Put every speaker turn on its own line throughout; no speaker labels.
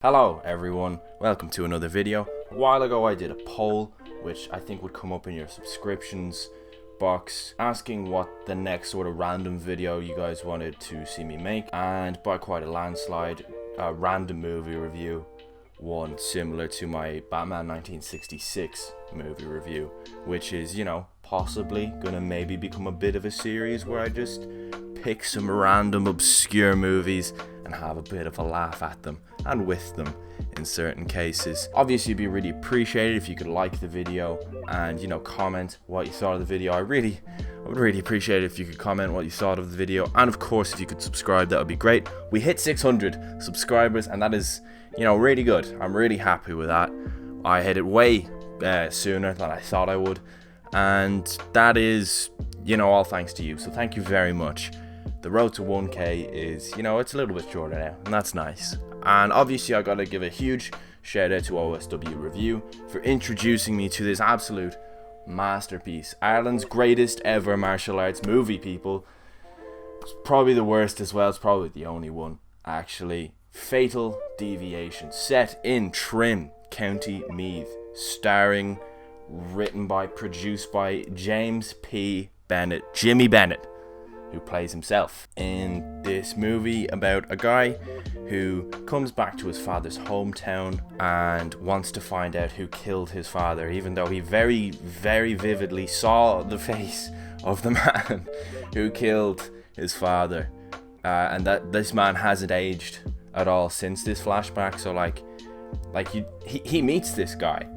Hello everyone, welcome to another video. A while ago I did a poll which I think would come up in your subscriptions box asking what the next sort of random video you guys wanted to see me make, and by quite a landslide a random movie review won, similar to my Batman 1966 movie review, which is, you know, possibly gonna maybe become a bit of a series where I just pick some random obscure movies and have a bit of a laugh at them and with them in certain cases. Obviously, it'd be really appreciated if you could like the video and, you know, comment what you thought of the video. I would really appreciate it if you could comment what you thought of the video, and of course if you could subscribe, that would be great. We hit 600 subscribers and that is, you know, really good. I'm really happy with that. I hit it way sooner than I thought I would, and that is, you know, all thanks to you, so thank you very much. The road to 1k is, you know, it's a little bit shorter now, and that's nice. And obviously I gotta give a huge shout out to OSW Review for introducing me to this absolute masterpiece. Ireland's greatest ever martial arts movie, people. It's probably the worst as well, it's probably the only one actually. Fatal Deviation, set in Trim, County Meath, starring, written by, produced by James P. Bennett, Jimmy Bennett, who plays himself in this movie about a guy who comes back to his father's hometown and wants to find out who killed his father, even though he very, very vividly saw the face of the man who killed his father, and that this man hasn't aged at all since this flashback. So he meets this guy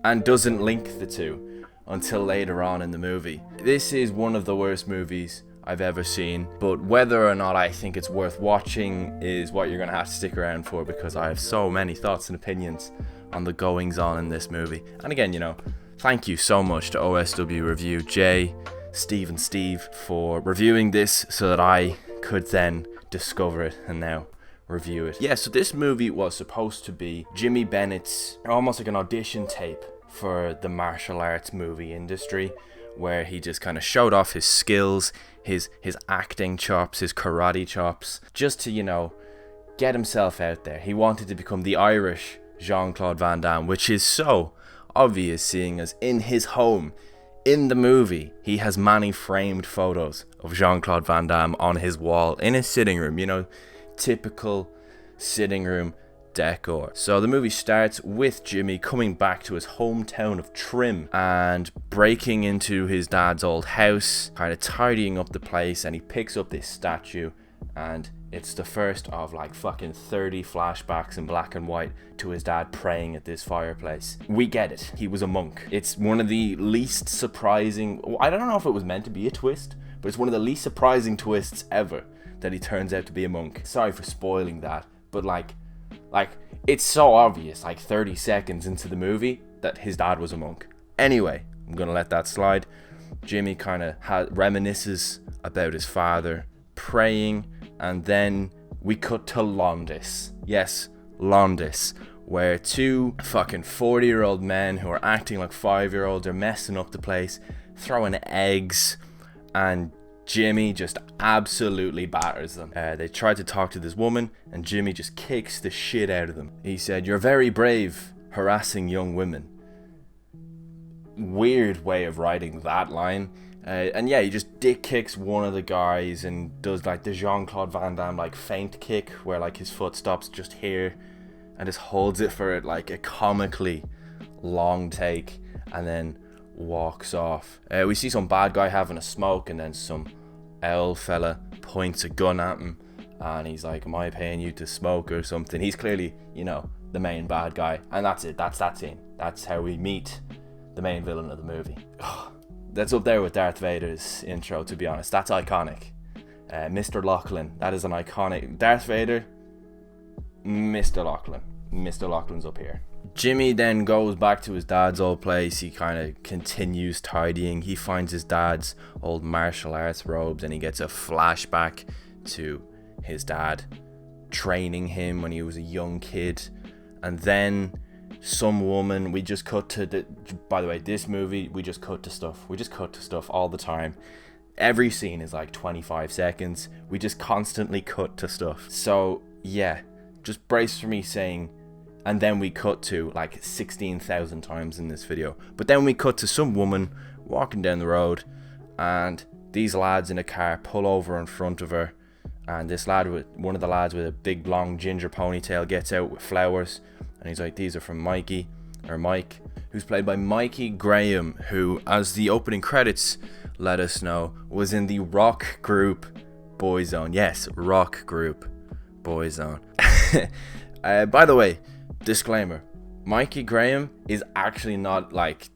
and doesn't link the two until later on in the movie. This is one of the worst movies I've ever seen, but whether or not I think it's worth watching is what you're gonna have to stick around for, because I have so many thoughts and opinions on the goings on in this movie. And again, you know, thank you so much to OSW Review, Jay, Steve and Steve, for reviewing this so that I could then discover it and now review it. Yeah, so this movie was supposed to be Jimmy Bennett's, almost like an audition tape for the martial arts movie industry, where he just kind of showed off his skills, his acting chops, his karate chops, just to, you know, get himself out there. He wanted to become the Irish Jean-Claude Van Damme, which is so obvious seeing as in his home, in the movie, he has many framed photos of Jean-Claude Van Damme on his wall in his sitting room, you know, typical sitting room decor. So the movie starts with Jimmy coming back to his hometown of Trim and breaking into his dad's old house, kind of tidying up the place, and he picks up this statue, and it's the first of like fucking 30 flashbacks in black and white to his dad praying at this fireplace. We get it, he was a monk. It's one of the least surprising, I don't know if it was meant to be a twist, but it's one of the least surprising twists ever that he turns out to be a monk. Sorry for spoiling that, but like it's so obvious, like 30 seconds into the movie, that his dad was a monk. Anyway, I'm gonna let that slide. Jimmy kind of reminisces about his father praying, and then we cut to Londis. Yes, Londis, where two fucking 40-year-old men who are acting like 5-year-olds are messing up the place, throwing eggs, and Jimmy just absolutely batters them. They tried to talk to this woman and Jimmy just kicks the shit out of them. He said, "You're very brave harassing young women." Weird way of writing that line. And yeah, he just dick kicks one of the guys and does like the Jean-Claude Van Damme like feint kick, where like his foot stops just here and just holds it for like a comically long take and then walks off. We see some bad guy having a smoke, and then some owl fella points a gun at him and he's like, "Am I paying you to smoke or something?" He's clearly, you know, the main bad guy, and that's it. That's that scene. That's how we meet the main villain of the movie. That's up there with Darth Vader's intro, to be honest. That's iconic. Mr. Lachlan, that is an iconic Darth Vader. Mr. Lachlan's up here. Jimmy then goes back to his dad's old place. He kind of continues tidying. He finds his dad's old martial arts robes, and he gets a flashback to his dad training him when he was a young kid. And then some woman, we just cut to by the way, this movie, we just cut to stuff all the time. Every scene is like 25 seconds. We just constantly cut to stuff. So yeah, just brace for me saying, and then we cut to like 16,000 times in this video. But then we cut to some woman walking down the road, and these lads in a car pull over in front of her, and this lad, one of the lads with a big long ginger ponytail, gets out with flowers, and he's like, these are from Mikey, or Mike, who's played by Mikey Graham, who, as the opening credits let us know, was in the rock group Boyzone. Yes, rock group Boyzone. By the way, disclaimer, Mikey Graham is actually not like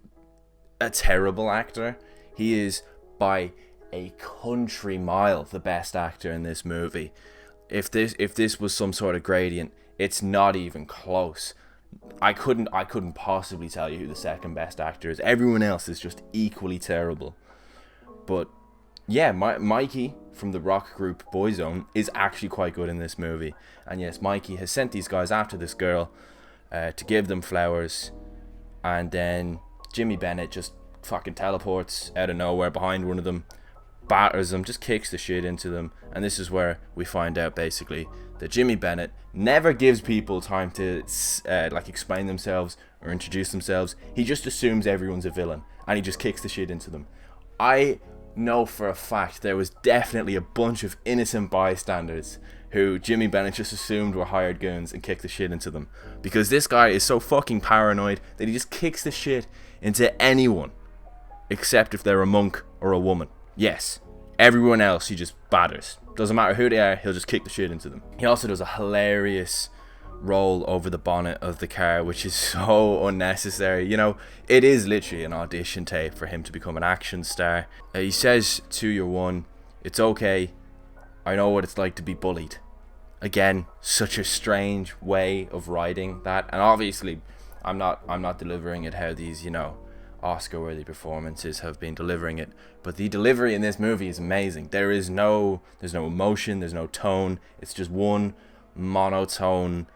a terrible actor. He is by a country mile the best actor in this movie. If this was some sort of gradient, it's not even close. I couldn't possibly tell you who the second best actor is. Everyone else is just equally terrible. But yeah, Mikey from the rock group Boyzone is actually quite good in this movie. And yes, Mikey has sent these guys after this girl to give them flowers, and then Jimmy Bennett just fucking teleports out of nowhere behind one of them, batters them, just kicks the shit into them. And this is where we find out basically that Jimmy Bennett never gives people time to like explain themselves or introduce themselves. He just assumes everyone's a villain and he just kicks the shit into them. I know for a fact there was definitely a bunch of innocent bystanders who Jimmy Bennett just assumed were hired goons and kicked the shit into them, because this guy is so fucking paranoid that he just kicks the shit into anyone except if they're a monk or a woman. Yes, everyone else he just batters. Doesn't matter who they are, he'll just kick the shit into them. He also does a hilarious roll over the bonnet of the car, which is so unnecessary. You know, it is literally an audition tape for him to become an action star. He says to your one, "It's okay, I know what it's like to be bullied." Again, such a strange way of writing that. And obviously I'm not delivering it how these, you know, Oscar-worthy performances have been delivering it, but the delivery in this movie is amazing. There's no emotion, there's no tone. It's just one monotone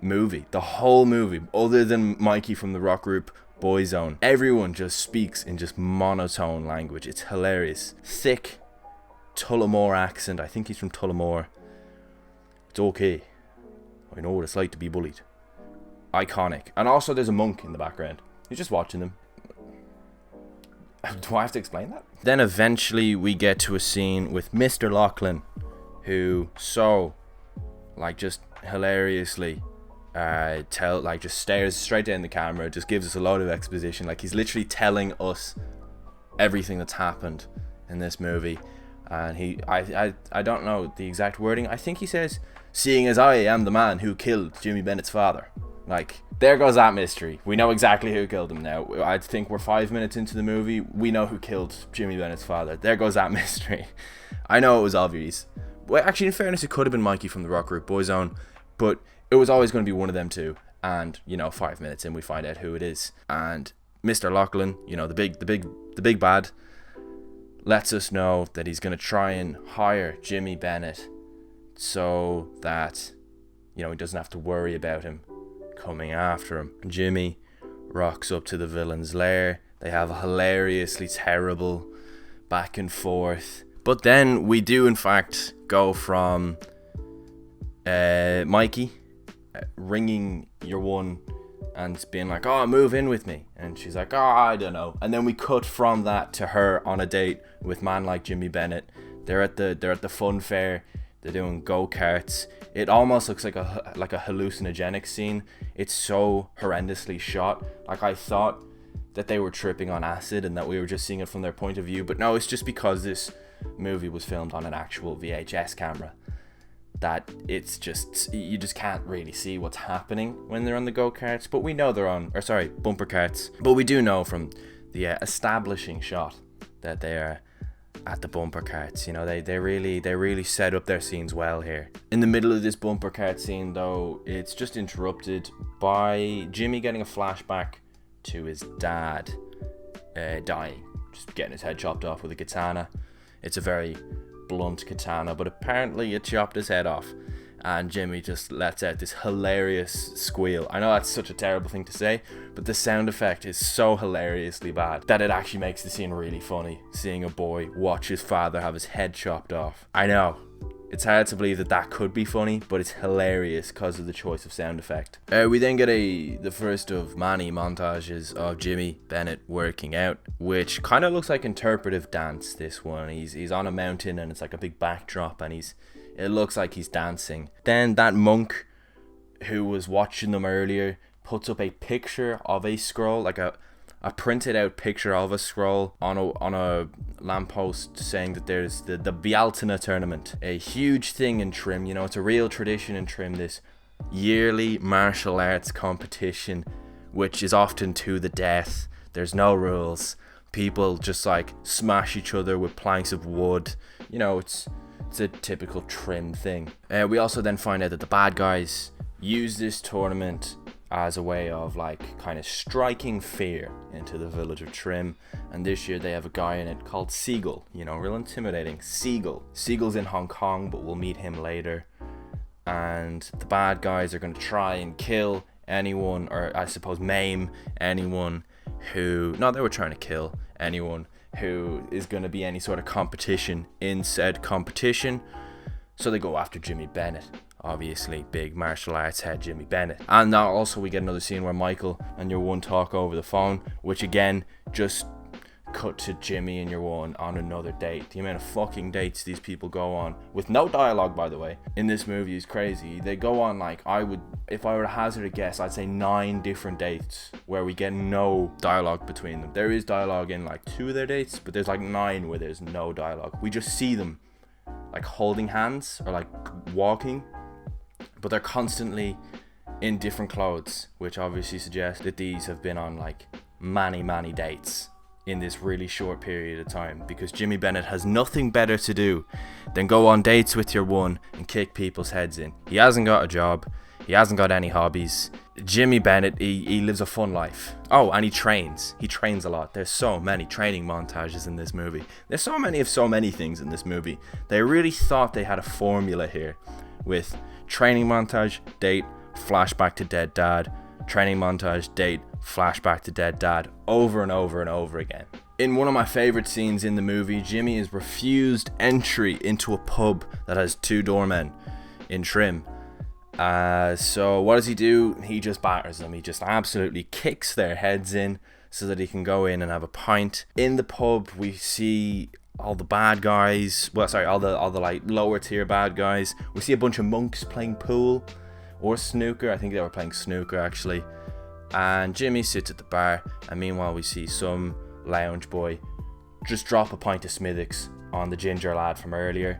movie. The whole movie, other than Mikey from the rock group Boyzone, everyone just speaks in just monotone language. It's hilarious. Thick Tullamore accent. I think he's from Tullamore. It's okay, I know what it's like to be bullied. Iconic. And also there's a monk in the background. He's just watching them. Do I have to explain that? Then eventually we get to a scene with Mr. Lachlan, who just hilariously just stares straight down the camera, just gives us a load of exposition. Like, he's literally telling us everything that's happened in this movie. And I don't know the exact wording. I think he says, "Seeing as I am the man who killed Jimmy Bennett's father." Like, there goes that mystery. We know exactly who killed him now. I think we're 5 minutes into the movie. We know who killed Jimmy Bennett's father. There goes that mystery. I know it was obvious. Well, actually, in fairness, it could have been Mikey from the rock group Boyzone, but it was always going to be one of them two. And, you know, 5 minutes in, we find out who it is. And Mr. Lachlan, you know, the big bad, lets us know that he's going to try and hire Jimmy Bennett so that, you know, he doesn't have to worry about him coming after him. Jimmy rocks up to the villain's lair. They have a hilariously terrible back and forth. But then we do in fact go from Mikey ringing your one and being like, "Oh, move in with me," and she's like, "Oh, I don't know." And then we cut from that to her on a date with man like Jimmy Bennett. They're at the fun fair. They're doing go-karts. It almost looks like a hallucinogenic scene. It's so horrendously shot. Like, I thought that they were tripping on acid and that we were just seeing it from their point of view. But no, it's just because this movie was filmed on an actual VHS camera that it's just, you just can't really see what's happening when they're on the go-karts. But we know they're on, bumper carts. But we do know from the establishing shot that they are at the bumper carts. You know, they really set up their scenes well here. In the middle of this bumper cart scene though, it's just interrupted by Jimmy getting a flashback to his dad dying, just getting his head chopped off with a katana. It's a very blunt katana, but apparently it chopped his head off, and Jimmy just lets out this hilarious squeal. I know that's such a terrible thing to say, but the sound effect is so hilariously bad that it actually makes the scene really funny, seeing a boy watch his father have his head chopped off. I know, It's hard to believe that that could be funny, but it's hilarious because of the choice of sound effect. We then get the first of many montages of Jimmy Bennett working out, which kind of looks like interpretive dance. This one, he's on a mountain and it's like a big backdrop, and it looks like he's dancing. Then that monk who was watching them earlier puts up a picture of a scroll, like a printed out picture of a scroll on a lamppost, saying that there's the Bealtana tournament, a huge thing in Trim. You know, it's a real tradition in Trim, this yearly martial arts competition, which is often to the death. There's no rules. People just like smash each other with planks of wood. You know, it's a typical Trim thing. We also then find out that the bad guys use this tournament as a way of like kind of striking fear into the village of Trim. And this year they have a guy in it called Seagull, you know, real intimidating. Seagull's in Hong Kong, but we'll meet him later. And the bad guys are going to try and kill anyone, or I suppose maim anyone who, no, they were trying to kill anyone who is going to be any sort of competition in said competition. So they go after Jimmy Bennett. Obviously, big martial arts head Jimmy Bennett. And now also we get another scene where Michael and your one talk over the phone, which again, just cut to Jimmy and your one on another date. The amount of fucking dates these people go on, with no dialogue, by the way, in this movie is crazy. They go on, like, if I were to hazard a guess, I'd say 9 different dates where we get no dialogue between them. There is dialogue in like 2 of their dates, but there's like 9 where there's no dialogue. We just see them like holding hands or like walking, but they're constantly in different clothes, which obviously suggests that these have been on like many dates in this really short period of time, because Jimmy Bennett has nothing better to do than go on dates with your one and kick people's heads in. He hasn't got a job, he hasn't got any hobbies. Jimmy Bennett, he lives a fun life. Oh, and he trains a lot. There's so many training montages in this movie. There's so many of so many things in this movie. They really thought they had a formula here, with training montage, date, flashback to dead dad, training montage, date, flashback to dead dad, over and over and over again. In one of my favorite scenes in the movie, Jimmy is refused entry into a pub that has 2 doormen in Trim. So what does he do? He just batters them. He just absolutely kicks their heads in so that he can go in and have a pint. In the pub, we see all the bad guys, all the like lower tier bad guys. We see a bunch of monks playing pool or snooker. I think they were playing snooker actually. And Jimmy sits at the bar, and meanwhile we see some lounge boy just drop a pint of Smithwick's on the ginger lad from earlier.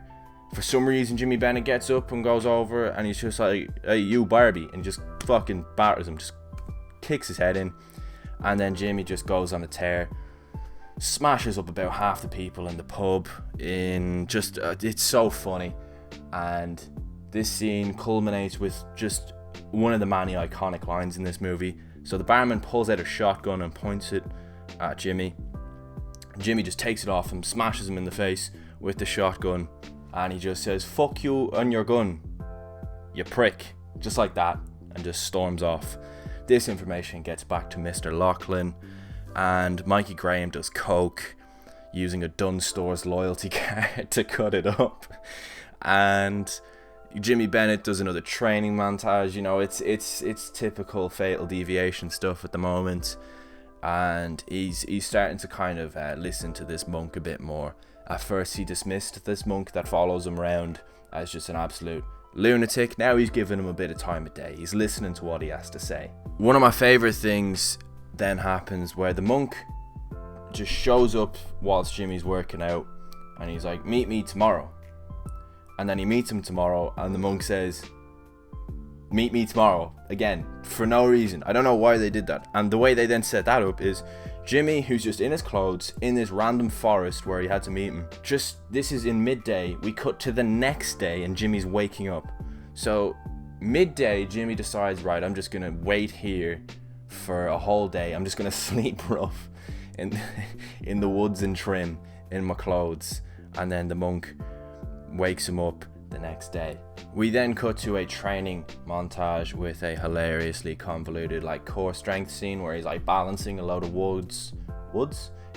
For some reason Jimmy Bennett gets up and goes over and he's just like, "Hey you Barbie," and just fucking batters him, just kicks his head in. And then Jimmy just goes on a tear, smashes up about half the people in the pub in just it's so funny. And this scene culminates with just one of the many iconic lines in this movie. So the barman pulls out a shotgun and points it at Jimmy. Jimmy just takes it off him, smashes him in the face with the shotgun, and he just says, "Fuck you and your gun, you prick," just like that, and just storms off. This information gets back to Mr. Lachlan, and Mikey Graham does coke using a Dunn Stores loyalty card to cut it up. And Jimmy Bennett does another training montage. You know, it's typical Fatal Deviation stuff at the moment, and he's starting to kind of listen to this monk a bit more. At first he dismissed this monk that follows him around as just an absolute lunatic. Now he's giving him a bit of time of day. He's listening to what he has to say. One of my favorite things then happens where the monk just shows up whilst Jimmy's working out, and he's like, "Meet me tomorrow." And then he meets him tomorrow, and the monk says, "Meet me tomorrow," again, for no reason. I don't know why they did that. And the way they then set that up is Jimmy, who's just in his clothes in this random forest where he had to meet him, this is in midday. We cut to the next day and Jimmy's waking up. So midday, Jimmy decides, right, I'm just gonna wait here for a whole day. I'm just gonna sleep rough in the woods in Trim in my clothes. And then the monk wakes him up the next day. We then cut to a training montage with a hilariously convoluted like core strength scene where he's like balancing a load of woods.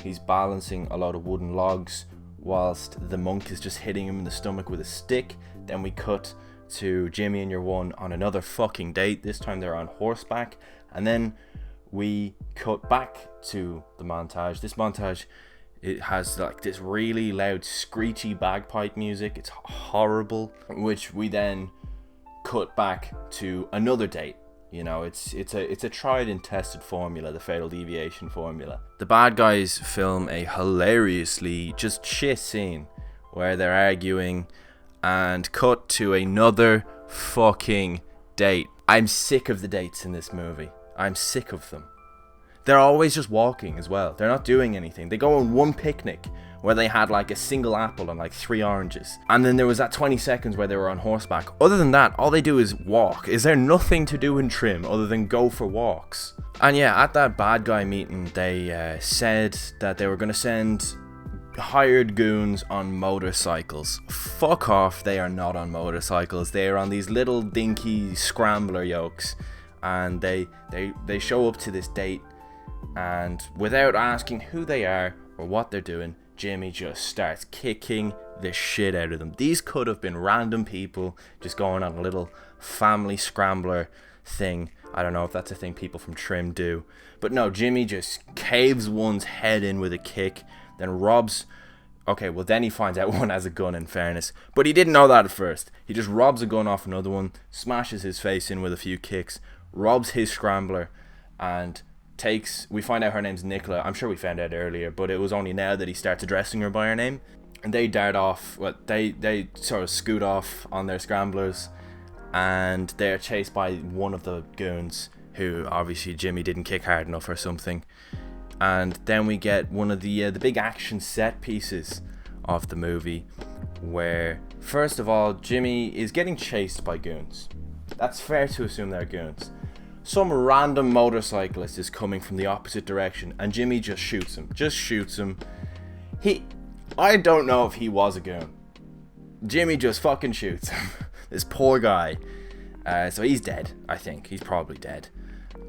He's balancing a load of wooden logs whilst the monk is just hitting him in the stomach with a stick. Then we cut to Jimmy and your one on another fucking date. This time they're on horseback. And then we cut back to the montage. This montage, it has like this really loud screechy bagpipe music. It's horrible, which we then cut back to another date. You know, it's a tried and tested formula, the Fatal Deviation formula. The bad guys film a hilariously just shit scene where they're arguing and cut to another fucking date. I'm sick of the dates in this movie. I'm sick of them. They're always just walking as well. They're not doing anything. They go on one picnic where they had like a single apple and like 3 oranges. And then there was that 20 seconds where they were on horseback. Other than that, all they do is walk. Is there nothing to do in Trim other than go for walks? And yeah, at that bad guy meeting, they said that they were going to send hired goons on motorcycles. Fuck off, they are not on motorcycles. They are on these little dinky scrambler yokes. And they show up to this date, and without asking who they are or what they're doing, Jimmy just starts kicking the shit out of them. These could have been random people just going on a little family scrambler thing. I don't know if that's a thing people from Trim do. But no, Jimmy just caves one's head in with a kick, then robs... Okay, well then he finds out one has a gun, in fairness. But he didn't know that at first. He just robs a gun off another one, smashes his face in with a few kicks, robs his scrambler, and we find out her name's Nicola. I'm sure we found out earlier, but it was only now that he starts addressing her by her name. And they dart off, they sort of scoot off on their scramblers, and they're chased by one of the goons, who obviously Jimmy didn't kick hard enough or something. And then we get one of the big action set pieces of the movie, where first of all, Jimmy is getting chased by goons. That's fair to assume they're goons. Some random motorcyclist is coming from the opposite direction, and Jimmy just shoots him. I don't know if he was a goon. Jimmy just fucking shoots him. This poor guy. So he's dead, I think. He's probably dead.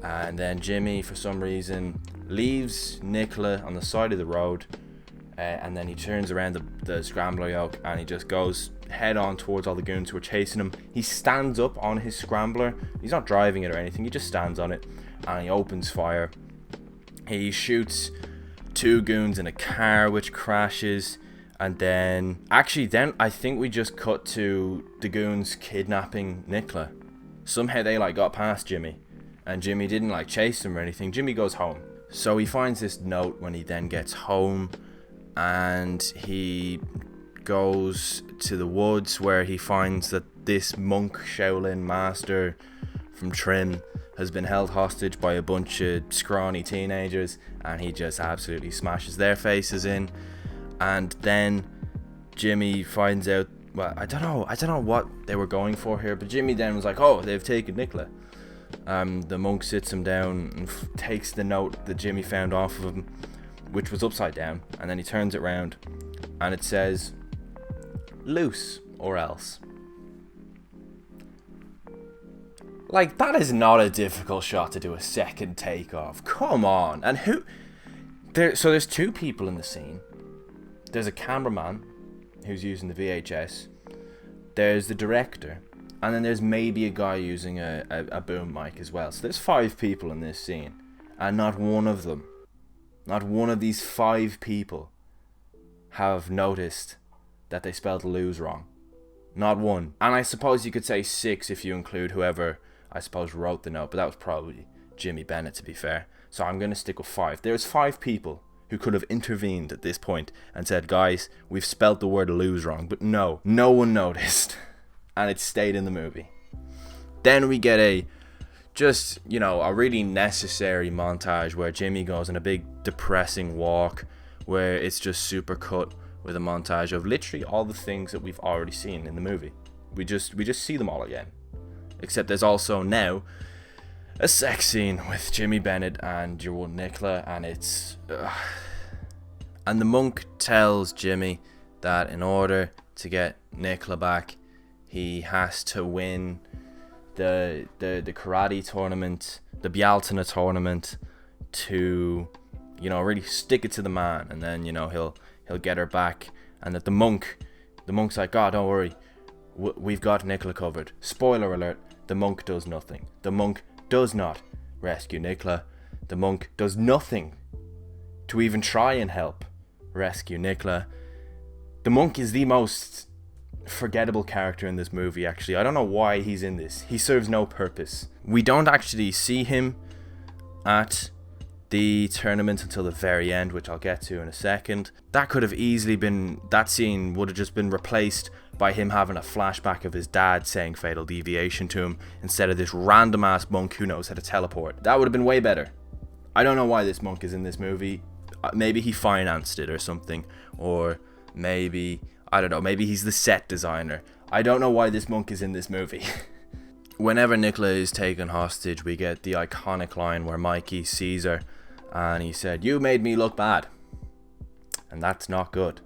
And then Jimmy, for some reason, leaves Nicola on the side of the road, and then he turns around the scrambler yoke, and he just goes head on towards all the goons who are chasing him. He stands up on his scrambler. He's not driving it or anything. He just stands on it, and he opens fire. He shoots 2 goons in a car, which crashes. And then I think we just cut to the goons kidnapping Nicola. Somehow they got past Jimmy, and Jimmy didn't chase them or anything. Jimmy goes home. So he finds this note when he then gets home, and he goes to the woods where he finds that this monk Shaolin master from Trim has been held hostage by a bunch of scrawny teenagers, and he just absolutely smashes their faces in. And then Jimmy finds out, well, I don't know what they were going for here, but Jimmy then was like, oh, they've taken Nicola. The monk sits him down and takes the note that Jimmy found off of him, which was upside down, and then he turns it around, and it says, loose or else. That is not a difficult shot to do a second take of. Come on. And so there's 2 people in the scene. There's a cameraman who's using the VHS. There's the director. And then there's maybe a guy using a boom mic as well. So there's 5 people in this scene. And not one of these 5 people have noticed that they spelled lose wrong. Not one. And I suppose you could say 6 if you include whoever, I suppose, wrote the note. But that was probably Jimmy Bennett, to be fair. So I'm going to stick with 5. There's 5 people who could have intervened at this point and said, guys, we've spelt the word lose wrong. But no one noticed. And it stayed in the movie. Then we get a really necessary montage where Jimmy goes on a big depressing walk, where it's just super cut with a montage of literally all the things that we've already seen in the movie. We just see them all again. Except there's also now a sex scene with Jimmy Bennett and your one Nicola, and it's... And the monk tells Jimmy that in order to get Nicola back, he has to win the karate tournament, the Bialtana tournament, to, really stick it to the man, and then, he'll get her back, and that the monk's like, oh, don't worry, we've got Nicola covered. Spoiler alert, the monk does nothing. The monk does not rescue Nicola. The monk does nothing to even try and help rescue Nicola. The monk is the most forgettable character in this movie, actually. I don't know why he's in this. He serves no purpose. We don't actually see him at the tournament until the very end, which I'll get to in a second. That could have easily been, that scene would have just been replaced by him having a flashback of his dad saying fatal deviation to him, instead of this random ass monk who knows how to teleport. That would have been way better. I don't know why this monk is in this movie. Maybe he financed it or something, or maybe, I don't know, maybe he's the set designer. I don't know why this monk is in this movie. Whenever Nicola is taken hostage, we get the iconic line where Mikey sees her and he said, "You made me look bad." And that's not good.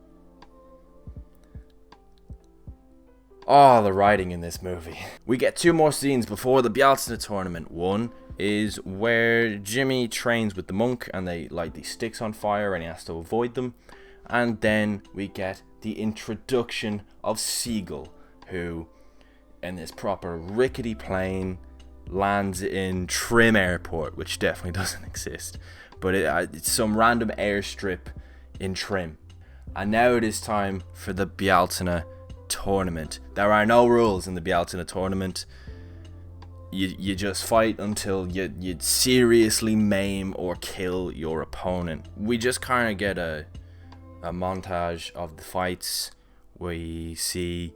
Oh, the writing in this movie. We get 2 more scenes before the Bialysna tournament. One is where Jimmy trains with the monk and they light these sticks on fire and he has to avoid them. And then we get the introduction of Siegel, who in this proper rickety plane lands in Trim Airport, which definitely doesn't exist, but it's some random airstrip in Trim. And now it is time for the Bialysna tournament. There are no rules in the Bialysna tournament. You just fight until you seriously maim or kill your opponent. We just kind of get a montage of the fights. We see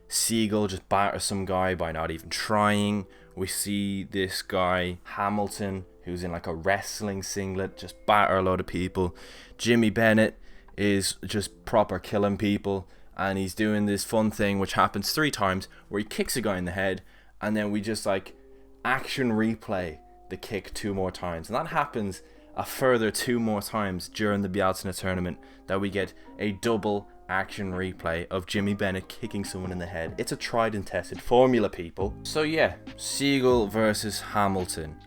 Siegel just batter some guy by not even trying. We see this guy Hamilton, who's in like a wrestling singlet, just batter a load of people. Jimmy Bennett is just proper killing people, and he's doing this fun thing which happens 3 times where he kicks a guy in the head, and then we just like action replay the kick 2 more times, and that happens a further 2 more times during the Bialysna tournament, that we get a double action replay of Jimmy Bennett kicking someone in the head. It's a tried and tested formula, people. So yeah, Siegel versus Hamilton.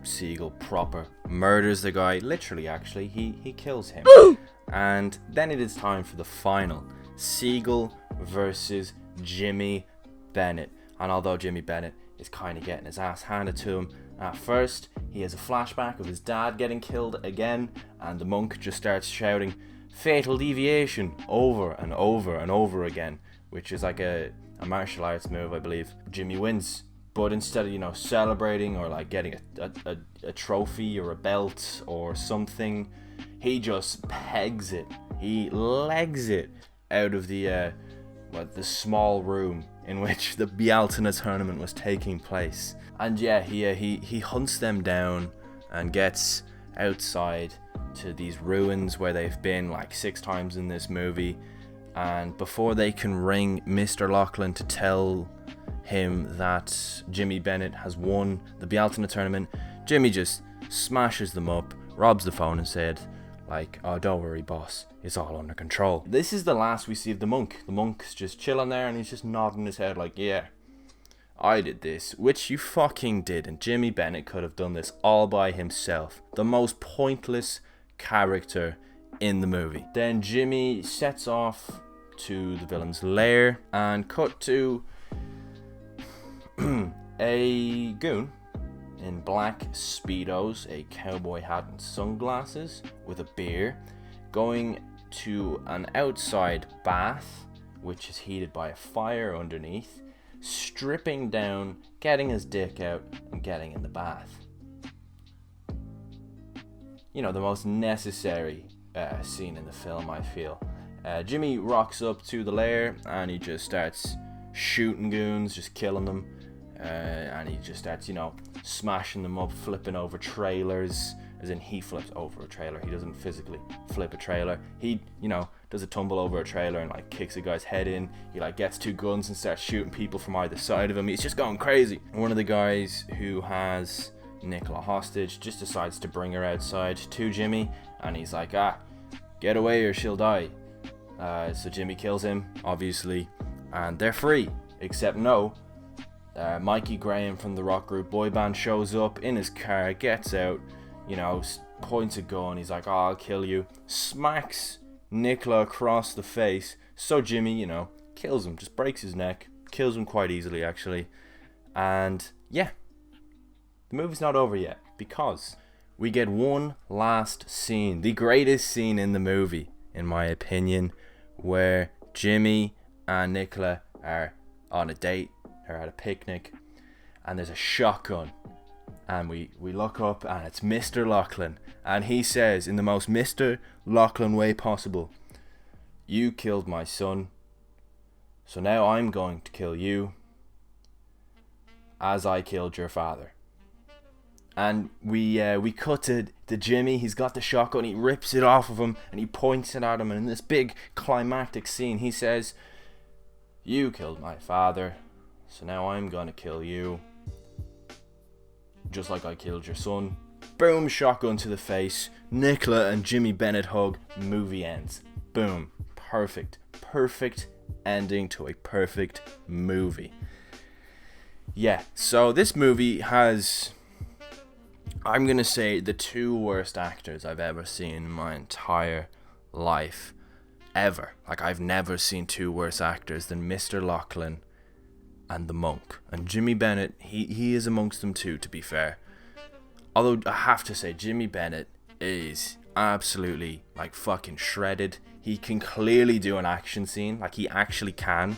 Siegel proper murders the guy, literally. Actually, he kills him. And then it is time for the final, Siegel versus Jimmy Bennett. And although Jimmy Bennett is kind of getting his ass handed to him at first, he has a flashback of his dad getting killed again, and the monk just starts shouting "fatal deviation" over and over and over again, which is like a martial arts move, I believe. Jimmy wins, but instead of, celebrating or like getting a trophy or a belt or something, he just pegs it. He legs it out of the small room in which the Bialysna tournament was taking place. And yeah, he hunts them down and gets outside to these ruins where they've been like 6 times in this movie. And before they can ring Mr. Lachlan to tell him that Jimmy Bennett has won the Bialysna tournament, Jimmy just smashes them up, robs the phone and said, like, "Oh, don't worry, boss, it's all under control." This is the last we see of the monk. The monk's just chilling there and he's just nodding his head like, "Yeah, I did this," which you fucking did, and Jimmy Bennett could have done this all by himself. The most pointless character in the movie. Then Jimmy sets off to the villain's lair, and cut to a goon in black speedos, a cowboy hat and sunglasses, with a beer, going to an outside bath which is heated by a fire underneath, stripping down, getting his dick out and getting in the bath. The most necessary scene in the film, I feel. Jimmy rocks up to the lair and he just starts shooting goons, just killing them, and he just starts, smashing them up, flipping over trailers, as in he flips over a trailer. He doesn't physically flip a trailer. He, does a tumble over a trailer and like kicks a guy's head in. He like gets 2 guns and starts shooting people from either side of him. He's just going crazy. One of the guys who has Nicola hostage just decides to bring her outside to Jimmy, and he's like, "Get away or she'll die." So Jimmy kills him, obviously, and they're free. Except no, Mikey Graham from the rock group Boy Band shows up in his car, gets out, points a gun. He's like, "Oh, I'll kill you." Smacks Nicola across the face. So Jimmy, you know, kills him, just breaks his neck, kills him quite easily actually. And yeah, the movie's not over yet, because we get one last scene, the greatest scene in the movie, in my opinion, where Jimmy and Nicola are on a date, or at a picnic, and there's a shotgun. And we look up, and it's Mr. Lachlan. And he says, in the most Mr. Lachlan way possible, "You killed my son, so now I'm going to kill you, as I killed your father." And we cut to Jimmy. He's got the shotgun. He rips it off of him, and he points it at him. And in this big climactic scene, he says, "You killed my father, so now I'm going to kill you, just like I killed your son." Boom, shotgun to the face. Nicola and Jimmy Bennett hug. Movie ends. Boom. Perfect. Perfect ending to a perfect movie. Yeah, so this movie has, I'm going to say, the two worst actors I've ever seen in my entire life. Ever. Like, I've never seen two worse actors than Mr. Lachlan and the monk. And Jimmy Bennett, he is amongst them too, to be fair. Although I have to say, Jimmy Bennett is absolutely like fucking shredded. He can clearly do an action scene. Like, he actually can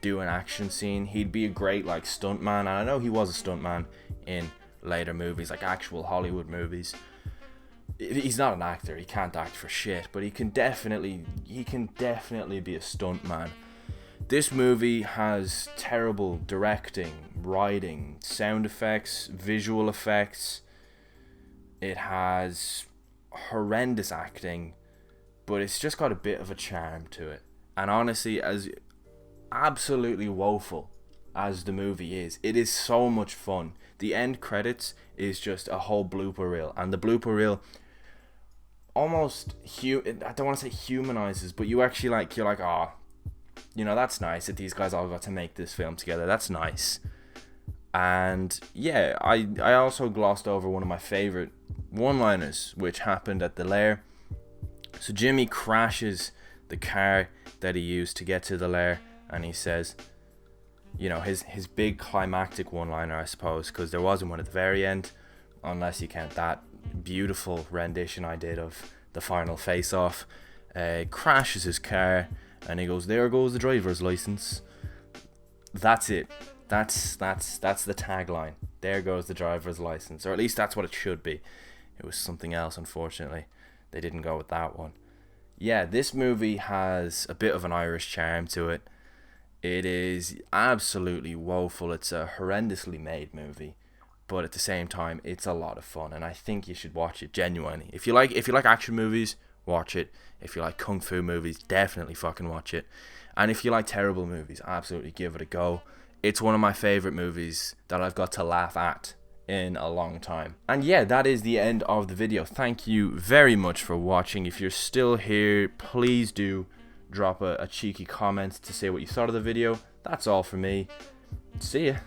do an action scene. He'd be a great like stuntman, and I know he was a stuntman in later movies, like actual Hollywood movies. He's not an actor. He can't act for shit, but he can definitely be a stuntman. This movie has terrible directing, writing, sound effects, visual effects. It has horrendous acting, but it's just got a bit of a charm to it. And honestly, as absolutely woeful as the movie is, it is so much fun. The end credits is just a whole blooper reel, and the blooper reel almost I don't want to say humanizes, but you actually you're like, oh, you know, that's nice that these guys all got to make this film together. That's nice. And yeah, I also glossed over one of my favorite one-liners, which happened at the lair. So Jimmy crashes the car that he used to get to the lair, and he says, you know, his big climactic one-liner, I suppose, because there wasn't one at the very end, unless you count that beautiful rendition I did of the final face-off. Crashes his car, and he goes, "There goes the driver's license." That's it. That's the tagline. There goes the driver's license, or at least that's what it should be. It was something else, unfortunately. They didn't go with that one. Yeah, this movie has a bit of an Irish charm to it. It is absolutely woeful. It's a horrendously made movie, but at the same time, it's a lot of fun, and I think you should watch it genuinely. If you like action movies, watch it. If you like kung fu movies, definitely fucking watch it. And if you like terrible movies, absolutely give it a go. It's one of my favorite movies that I've got to laugh at in a long time. And yeah, that is the end of the video. Thank you very much for watching. If you're still here, please do drop a cheeky comment to say what you thought of the video. That's all for me. See ya.